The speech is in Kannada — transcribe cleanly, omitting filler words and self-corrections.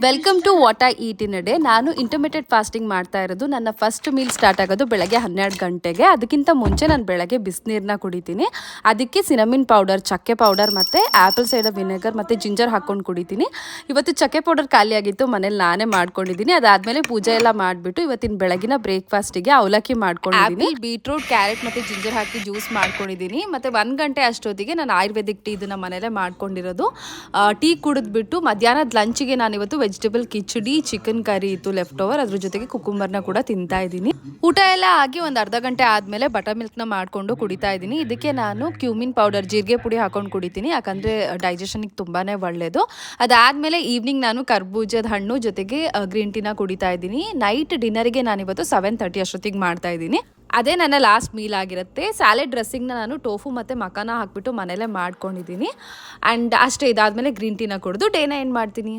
Welcome to what I eat in a day. ನಾನು ಇಂಟರ್ಮಿಟೆಡ್ ಫಾಸ್ಟಿಂಗ್ ಮಾಡ್ತಾ ಇರೋದು. ನನ್ನ ಫಸ್ಟ್ ಮೀಲ್ ಸ್ಟಾರ್ಟ್ ಆಗೋದು ಬೆಳಗ್ಗೆ 12 ಗಂಟೆಗೆ. ಅದಕ್ಕಿಂತ ಮುಂಚೆ ನಾನು ಬೆಳಗ್ಗೆ ಬಿಸಿನೀರನ್ನ ಕುಡಿತೀನಿ. ಅದಕ್ಕೆ ಸಿನಮಿನ್ ಪೌಡರ್, ಚಕ್ಕೆ ಪೌಡರ್ ಮತ್ತು ಆ್ಯಪಲ್ ಸೈಡರ್ ವಿನೆಗರ್ ಮತ್ತು ಜಿಂಜರ್ ಹಾಕ್ಕೊಂಡು ಕುಡಿತೀನಿ. ಇವತ್ತು ಚಕ್ಕೆ ಪೌಡರ್ ಖಾಲಿಯಾಗಿತ್ತು, ಮನೇಲಿ ನಾನೇ ಮಾಡ್ಕೊಂಡಿದ್ದೀನಿ. ಅದಾದಮೇಲೆ ಪೂಜೆ ಎಲ್ಲ ಮಾಡಿಬಿಟ್ಟು ಇವತ್ತಿನ ಬೆಳಗಿನ ಬ್ರೇಕ್ಫಾಸ್ಟಿಗೆ ಅವಲಕ್ಕಿ ಮಾಡ್ಕೊಂಡಿದ್ದೀನಿ. ಬೀಟ್ರೂಟ್, ಕ್ಯಾರೆಟ್ ಮತ್ತು ಜಿಂಜರ್ ಹಾಕಿ ಜ್ಯೂಸ್ ಮಾಡ್ಕೊಂಡಿದ್ದೀನಿ. ಮತ್ತು 1 ಗಂಟೆ ಅಷ್ಟೊತ್ತಿಗೆ ನಾನು ಆಯುರ್ವೇದಿಕ್ ಟೀ ಇದನ್ನು ಮನೇಲೇ ಮಾಡ್ಕೊಂಡಿರೋದು. ಟೀ ಕುಡಿದ್ಬಿಟ್ಟು ಮಧ್ಯಾಹ್ನದ ಲಂಚಿಗೆ ನಾನು ಇವತ್ತು ವೆಜಿಟೇಬಲ್ ಕಿಚಡಿ, ಚಿಕನ್ ಕರಿ ಇತ್ತು ಲೆಫ್ಟ್ ಓವರ್, ಅದ್ರ ಜೊತೆಗೆ ಕುಕುಂಬರ್ನ ಕೂಡ ತಿಂತಾ ಇದ್ದೀನಿ. ಊಟ ಎಲ್ಲ ಆಗಿ ಒಂದು ಅರ್ಧ ಗಂಟೆ ಆದಮೇಲೆ ಬಟರ್ ಮಿಲ್ಕ್ನ ಮಾಡ್ಕೊಂಡು ಕುಡಿತಾ ಇದ್ದೀನಿ. ಇದಕ್ಕೆ ನಾನು ಕ್ಯೂಮಿನ್ ಪೌಡರ್, ಜೀರಿಗೆ ಪುಡಿ ಹಾಕೊಂಡು ಕುಡಿತೀನಿ, ಯಾಕಂದರೆ ಡೈಜೆಷನ್ಗೆ ತುಂಬಾ ಒಳ್ಳೆಯದು. ಅದಾದಮೇಲೆ ಈವ್ನಿಂಗ್ ನಾನು ಕರ್ಬೂಜದ ಹಣ್ಣು ಜೊತೆಗೆ ಗ್ರೀನ್ ಟೀನ ಕುಡಿತಾ ಇದ್ದೀನಿ. ನೈಟ್ ಡಿನ್ನರಿಗೆ ನಾನಿವತ್ತು 7:30 ಅಷ್ಟೊತ್ತಿಗೆ ಮಾಡ್ತಾ ಇದ್ದೀನಿ. ಅದೇ ನನ್ನ ಲಾಸ್ಟ್ ಮೀಲ್ ಆಗಿರುತ್ತೆ. ಸ್ಯಾಲೆಡ್ ಡ್ರೆಸ್ಸಿಂಗ್ನ ನಾನು ಟೋಫು ಮತ್ತು ಮಕಾನ ಹಾಕ್ಬಿಟ್ಟು ಮನೇಲೇ ಮಾಡ್ಕೊಂಡಿದ್ದೀನಿ. ಆ್ಯಂಡ್ ಅಷ್ಟೇ. ಇದಾದಮೇಲೆ ಗ್ರೀನ್ ಟೀನ ಕುಡಿದು ಡೇನ ಏನು ಮಾಡ್ತೀನಿ.